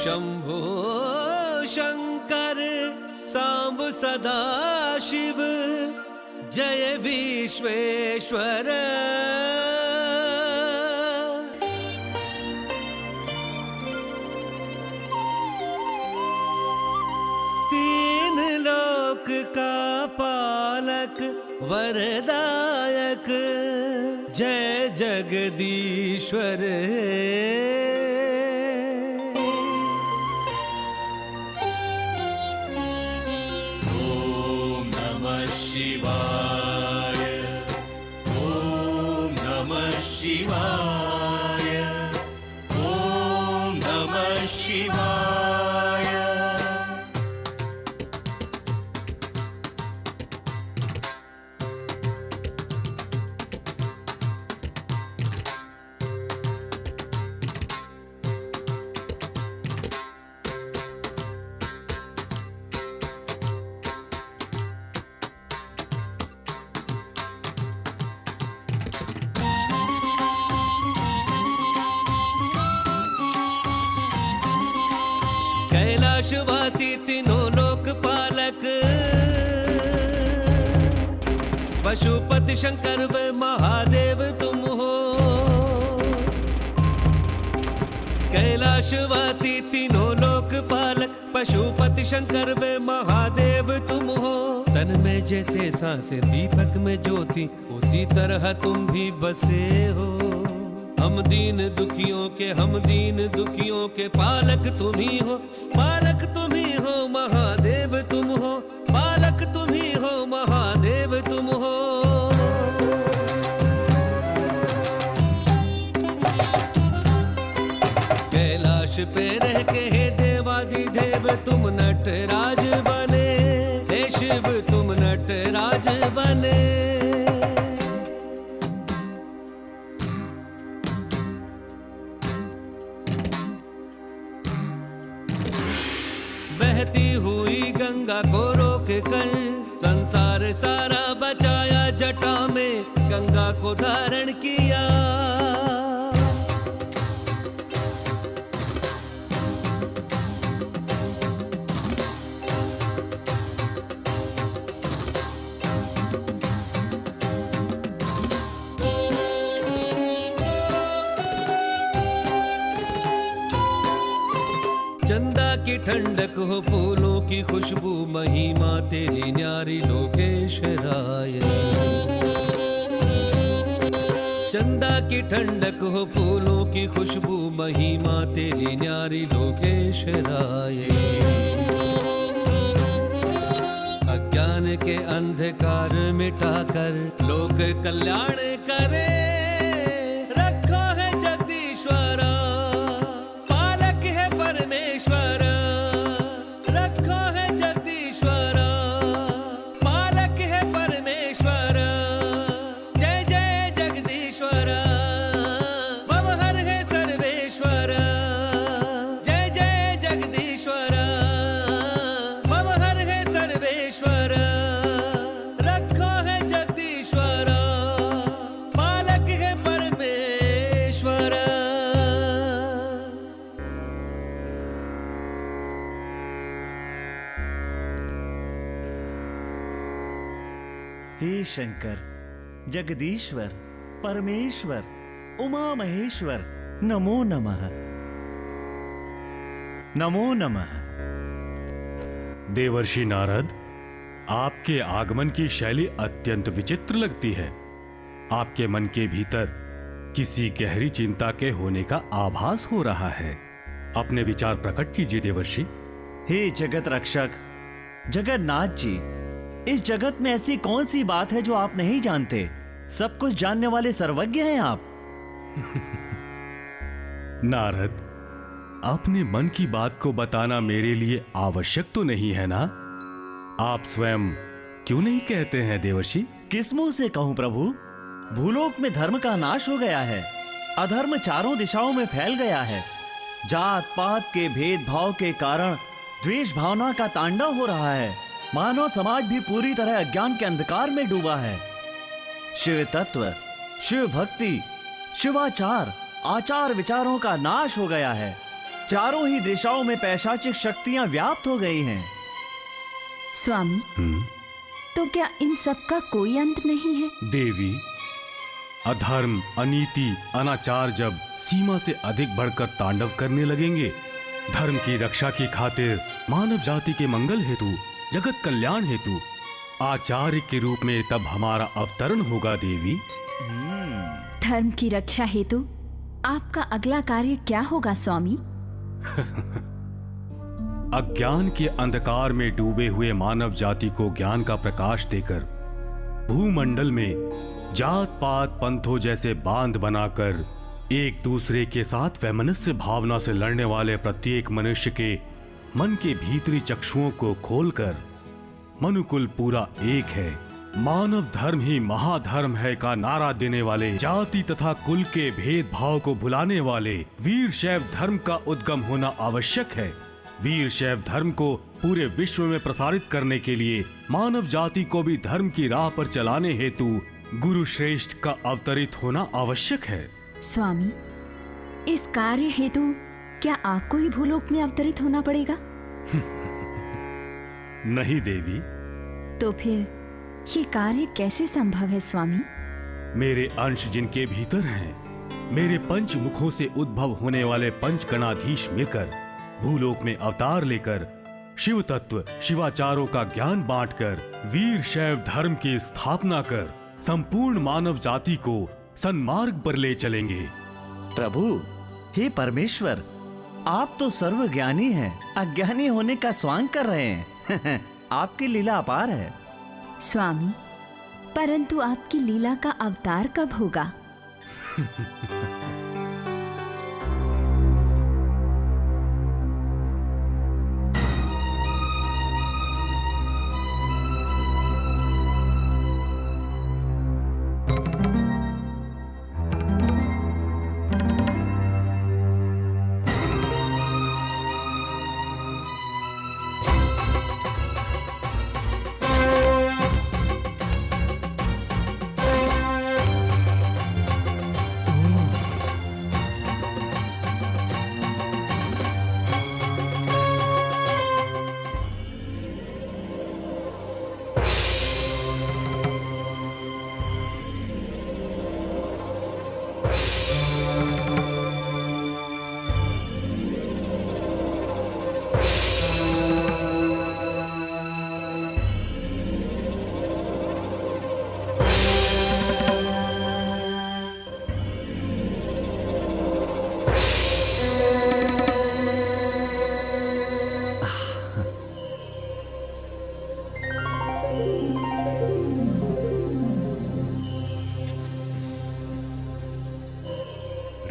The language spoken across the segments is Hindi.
शंभो शंकर सांब सदा शिव, जय विश्वेश्वर। तीन लोक का पालक वरदायक, जय जगदीश्वर। ओम नमः शिवाय, ओम नमः शिवाय, ओम नमः शिवाय। कैलाशवासी तीनों लोक पालक, पशुपति शंकर व महादेव तुम हो। कैलाशवासी तीनों लोक पालक, पशुपति शंकर व महादेव तुम हो। तन में जैसे सांसें दीपक में ज्योति, उसी तरह तुम भी बसे हो। हम दीन दुखियों के पालक तुम ही हो। पालक तुम ही हो, महादेव तुम हो। पालक तुम ही हो, महादेव तुम हो। कैलाश पे रह के हे देवादिदेव तुम नटराज बने। हे शिव तुम नटराज बने। बहती हुई गंगा को रोक कर संसार सारा बचाया। जटा में गंगा को धारण किया। चंदा की ठंडक हो, फूलों की खुशबू, महिमा तेरी न्यारी लोकेश्वराय। चंदा की ठंडक हो, फूलों की खुशबू, महिमा तेरी न्यारी लोकेश्वराय। अज्ञान के अंधकार मिटाकर लोक कल्याण करे। रखो है जगदीश्वर, पालक है परमेश्वर। रखो है जगदीश्वर, पालक है परमेश्वर। जय जय जगदीश्वर, भवहर है सर्वेश्वर। जय जय जगदीश्वर, भवहर है सर्वेश्वर। रखो है जगदीश्वर, पालक है परमेश्वर। हे शंकर, जगदीश्वर, परमेश्वर, उमा महेश्वर, नमो नमः। नमो नमः। देवर्षि नारद, आपके आगमन की शैली अत्यंत विचित्र लगती है। आपके मन के भीतर किसी गहरी चिंता के होने का आभास हो रहा है। अपने विचार प्रकट कीजिए देवर्षि। हे जगत रक्षक, जगन्नाथ जी, इस जगत में ऐसी कौन सी बात है जो आप नहीं जानते? सब कुछ जानने वाले सर्वज्ञ हैं आप। नारद, अपने मन की बात को बताना मेरे लिए आवश्यक तो नहीं है ना? आप स्वयं क्यों नहीं कहते हैं देवर्षि? किस मुंह से कहूं प्रभु? भूलोक में धर्म का नाश हो गया है। अधर्म चारों दिशाओं में फैल गया है। जात पात के भेदभाव के कारण द्वेष भावना का तांडव हो रहा है। मानव समाज भी पूरी तरह अज्ञान के अंधकार में डूबा है। शिव तत्व, शिव भक्ति, शिवाचार, आचार विचारों का नाश हो गया है। चारों ही दिशाओं में पैशाचिक शक्तियां व्याप्त हो गई हैं। स्वामी, तो क्या इन सब का कोई अंत नहीं है? देवी, अधर्म, अनीति, अनाचार जब सीमा से अधिक बढ़कर तांडव करने लगेंगे, धर्म की रक्षा की खातिर, मानव जाति के मंगल हेतु, जगत कल्याण हेतु आचार्य के रूप में तब हमारा अवतरण होगा देवी। धर्म की रक्षा हेतु आपका अगला कार्य क्या होगा स्वामी? अज्ञान के अंधकार में डूबे हुए मानव जाति को ज्ञान का प्रकाश देकर भूमंडल में जात पात पंथों जैसे बांध बनाकर एक दूसरे के साथ वैमनस्य भावना से लड़ने वाले प्रत्येक मनुष्य के मन के भीतरी चक्षुओं को खोलकर मनुकुल पूरा एक है, मानव धर्म ही महाधर्म है का नारा देने वाले, जाति तथा कुल के भेदभाव को भुलाने वाले वीर शैव धर्म का उद्गम होना आवश्यक है। वीर शैव धर्म को पूरे विश्व में प्रसारित करने के लिए मानव जाति को भी धर्म की राह पर चलाने हेतु गुरु श्रेष्ठ का अवतरित होना आवश्यक है। स्वामी, इस कार्य हेतु क्या आपको ही भूलोक में अवतरित होना पड़ेगा? नहीं देवी। तो फिर ये कार्य कैसे संभव है स्वामी? मेरे अंश जिनके भीतर हैं, मेरे पंच मुखों से उद्भव होने वाले पंच गणाधीश मिलकर भूलोक में अवतार लेकर शिव तत्व शिवाचारों का ज्ञान बांटकर वीर शैव धर्म की स्थापना कर संपूर्ण मानव जाति को सन्मार्ग पर ले चलेंगे। प्रभु, हे परमेश्वर, आप तो सर्वज्ञानी हैं, अज्ञानी होने का स्वांग कर रहे हैं। आपकी लीला अपार है। स्वामी, परंतु आपकी लीला का अवतार कब होगा?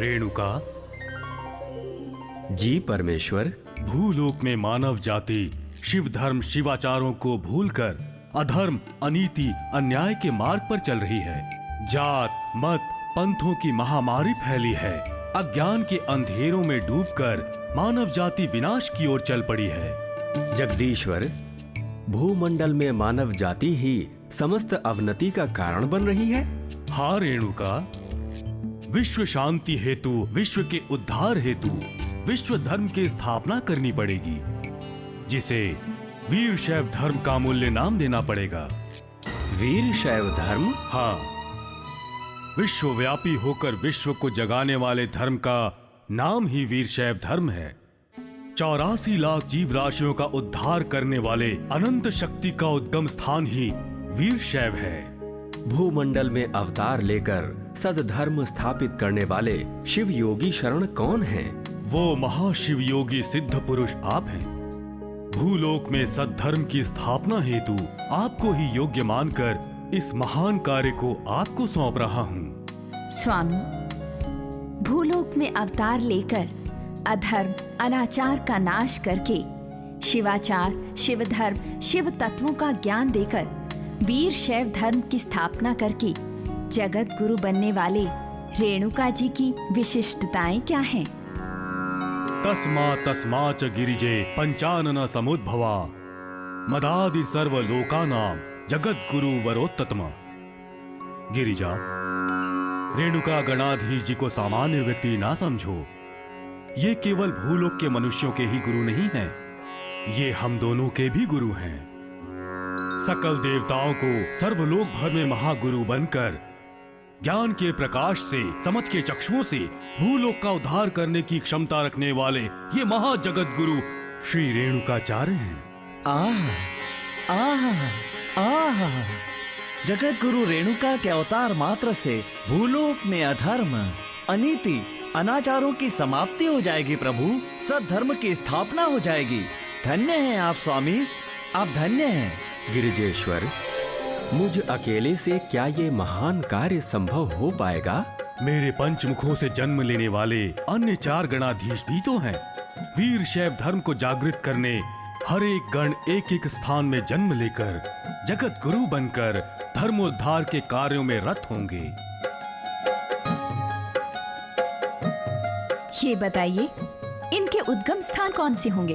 रेणुका, जी परमेश्वर। भूलोक में मानव जाति शिव धर्म शिवाचारों को भूलकर अधर्म, अनीति, अन्याय के मार्ग पर चल रही है। जात मत पंथों की महामारी फैली है। अज्ञान के अंधेरों में डूबकर मानव जाति विनाश की ओर चल पड़ी है। जगदीश्वर, भूमंडल में मानव जाति ही समस्त अवनति का कारण बन रही है। हाँ रेणुका, विश्व शांति हेतु, विश्व के उद्धार हेतु विश्व धर्म की स्थापना करनी पड़ेगी, जिसे वीर शैव धर्म का मूल्य नाम देना पड़ेगा। वीर शैव धर्म? हाँ, विश्वव्यापी होकर विश्व को जगाने वाले धर्म का नाम ही वीर शैव धर्म है। 84 लाख जीव राशियों का उद्धार करने वाले अनंत शक्ति का उद्गम स्थान ही वीर शैव है। भूमंडल में अवतार लेकर सद्धर्म स्थापित करने वाले शिव योगी शरण कौन हैं? वो महाशिव योगी सिद्ध पुरुष आप हैं। भूलोक में सद्धर्म की स्थापना हेतु आपको ही योग्य मानकर इस महान कार्य को आपको सौंप रहा हूँ। स्वामी, भूलोक में अवतार लेकर अधर्म अनाचार का नाश करके शिवाचार, शिव धर्म, शिव तत्वों का ज्ञान देकर वीर शैव धर्म की स्थापना करके जगत गुरु बनने वाले रेणुका जी की विशिष्टताएं क्या हैं? तस्मा च गिरिजे पंचानन समुद्भवा मदादि सर्वलोकानां जगत गुरु वरोत्तमा। गिरिजा, रेणुका गणाधीश जी को सामान्य व्यक्ति ना समझो। ये केवल भूलोक के मनुष्यों के ही गुरु नहीं हैं, ये हम दोनों के भी गुरु हैं। सकल देवताओं को सर्वलोक भर में महागुरु बनकर ज्ञान के प्रकाश से, समझ के चक्षुओं से भूलोक का उद्धार करने की क्षमता रखने वाले ये महाजगत गुरु श्री रेणुकाचार्य हैं। आह आह आह, जगत गुरु रेणुका के अवतार मात्र से भूलोक में अधर्म, अनीति, अनाचारों की समाप्ति हो जाएगी प्रभु। सद्धर्म की स्थापना हो जाएगी। धन्य हैं आप स्वामी, आप धन्य हैं। गिरिजेश्वर, मुझ अकेले से क्या ये महान कार्य संभव हो पाएगा? मेरे पंचमुखों से जन्म लेने वाले अन्य 4 गणाधीश भी तो हैं। वीर शैव धर्म को जागृत करने हर एक गण एक एक स्थान में जन्म लेकर जगत गुरु बनकर धर्मोद्धार के कार्यों में रत होंगे। ये बताइए, इनके उद्गम स्थान कौन से होंगे?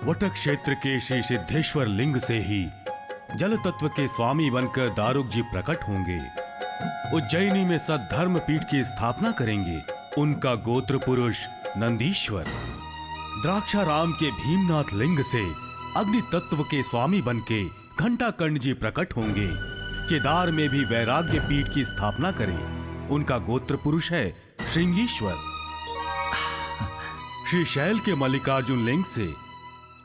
वटक क्षेत्र के श्री सिद्धेश्वर लिंग से ही जल तत्व के स्वामी बनकर दारुक जी प्रकट होंगे। उज्जैनी में सद्धर्म पीठ की स्थापना करेंगे। उनका गोत्र पुरुष नंदीश्वर। द्राक्षाराम के भीमनाथ लिंग से अग्नि तत्व के स्वामी बनके घंटाकर्ण जी प्रकट होंगे। केदार में भी वैराग्य पीठ की स्थापना करें। उनका गोत्र पुरुष है श्रृंगीश्वर। श्री शैल के मल्लिकार्जुन लिंग से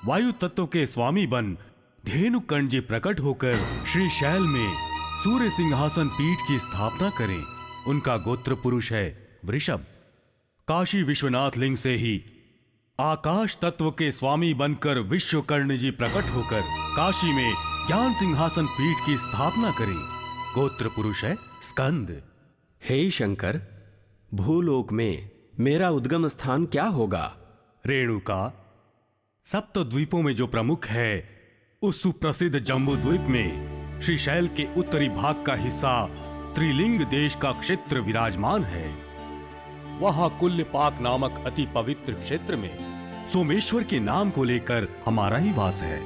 वायु तत्व के स्वामी बन धेनुकर्ण जी प्रकट होकर श्री शैल में सूर्य सिंहासन पीठ की स्थापना करें। उनका गोत्र पुरुष है वृषभ। काशी विश्वनाथ लिंग से ही आकाश तत्व के स्वामी बनकर विश्वकर्ण जी प्रकट होकर काशी में ज्ञान सिंहासन पीठ की स्थापना करें। गोत्र पुरुष है स्कंद। हे शंकर, भूलोक में मेरा उद्गम स्थान क्या होगा? रेणुका, सप्त द्वीपों में जो प्रमुख है उस सुप्रसिद्ध जम्बू द्वीप में श्री शैल के उत्तरी भाग का हिस्सा त्रिलिंग देश का क्षेत्र विराजमान है। वहां कुल्यपाक नामक अति पवित्र क्षेत्र में सोमेश्वर के नाम को लेकर हमारा ही वास है।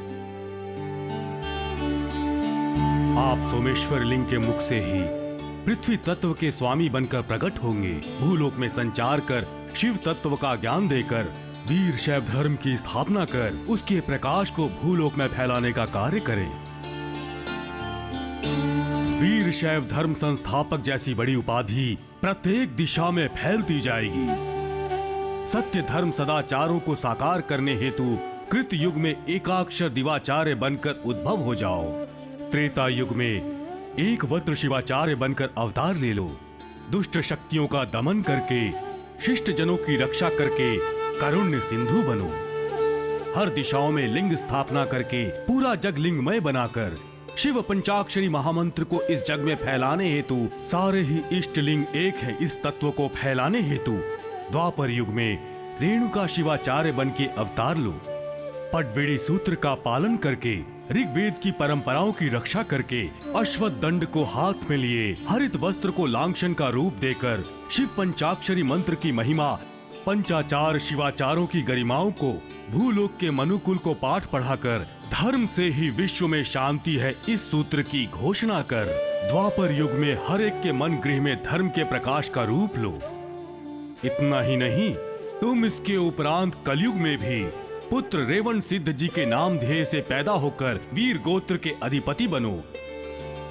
आप सोमेश्वर लिंग के मुख से ही पृथ्वी तत्व के स्वामी बनकर प्रकट होंगे। भूलोक में संचार कर शिव तत्व का ज्ञान देकर वीर शैव धर्म की स्थापना कर उसके प्रकाश को भूलोक में फैलाने का कार्य करें। वीर शैव धर्म संस्थापक जैसी बड़ी उपाधि प्रत्येक दिशा में फैलती जाएगी। सत्य धर्म सदाचारों को साकार करने हेतु कृत युग में एकाक्षर दिवाचार्य बनकर उद्भव हो जाओ। त्रेता युग में एक वज्र शिवाचार्य बनकर अवतार ले लो। दुष्ट शक्तियों का दमन करके शिष्ट जनों की रक्षा करके कारुण्य सिंधु बनो। हर दिशाओं में लिंग स्थापना करके पूरा जग लिंगमय बनाकर शिव पंचाक्षरी महामंत्र को इस जग में फैलाने हेतु सारे ही इष्ट लिंग एक है, इस तत्व को फैलाने हेतु द्वापर युग में रेणुका शिवाचार्य बन के अवतार लो। पटविड़ी सूत्र का पालन करके ऋग्वेद की परंपराओं की रक्षा करके अश्वत्थ दंड को हाथ में लिए हरित वस्त्र को लांछन का रूप देकर शिव पंचाक्षरी मंत्र की महिमा, पंचाचार शिवाचारों की गरिमाओं को, भूलोक के मनुकुल को पाठ पढ़ाकर धर्म से ही विश्व में शांति है इस सूत्र की घोषणा कर द्वापर युग में हर एक के मन गृह में धर्म के प्रकाश का रूप लो। इतना ही नहीं, तुम इसके उपरांत कलयुग में भी पुत्र रेवण सिद्ध जी के नाम ध्येय से पैदा होकर वीर गोत्र के अधिपति बनो।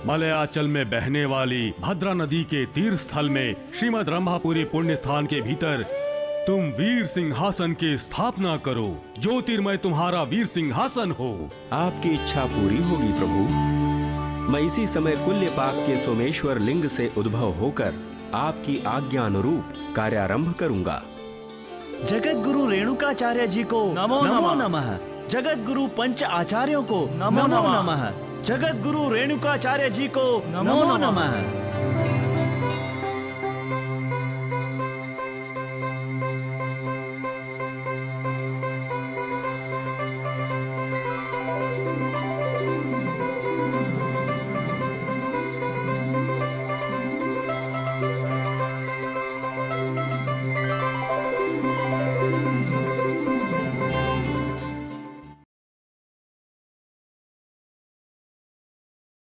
मलयाचल में बहने वाली भद्रा नदी के तीर्थ स्थल में श्रीमद रंभापुरी पुण्य स्थान के भीतर तुम वीर सिंहासन की स्थापना करो। ज्योतिर्मय तुम्हारा वीर सिंहासन हो। आपकी इच्छा पूरी होगी प्रभु। मैं इसी समय कुल्यपाक के सोमेश्वर लिंग से उद्भव होकर आपकी आज्ञा अनुरूप कार्यारंभ करूंगा। जगत गुरु रेणुकाचार्य जी को नमो नमः। जगत गुरु पंच आचार्यों को नमो नमः। जगत गुरु रेणुकाचार्य जी को नमो नमः।